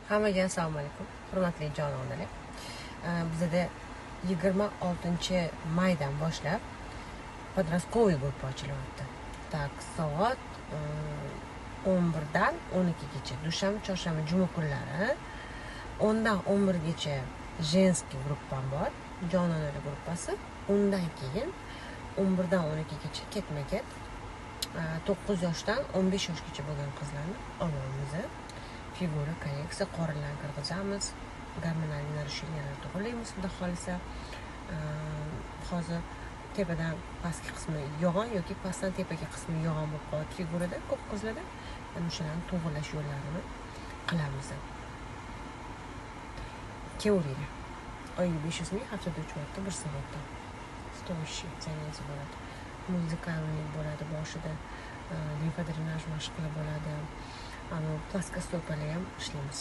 Hammaga assalomu alaykum, hurmatli jononalar. Bizda 26 maydan boshlab подростковый guruh ochilyapti. Tak, soat 11dan 12gacha, dushanba, chorshanba, juma kunlari 10dan 11gacha женский gruppam bor, jononalar gruppasi. Undan keyin 11dan 12gacha ketma-ket 9 yoshdan 15 yoshgacha bo'lgan qizlarni olamiz. Figura, korreksiya, qorinlarni kirgizamiz, gormonal narushenияlarni to'g'rilaymiz. Xudo xohlasa, hozir tepadan pastki qismi yog'on yoki pastdan tepaga qismi yog'on bo'lib qoladi figurada ko'p qizlarda. O'shalarni to'g'rilash yo'llarini qilamiz. Kelavering. Oyiga 500 ming, haftada 3 marta 1 soatda. Stoyishi zangiz bo'ladi. Muzikalniy bo'ladi, boshida limfa drenaj mashq qilib bo'ladi. Plastka stopalar ham ishlaymiz.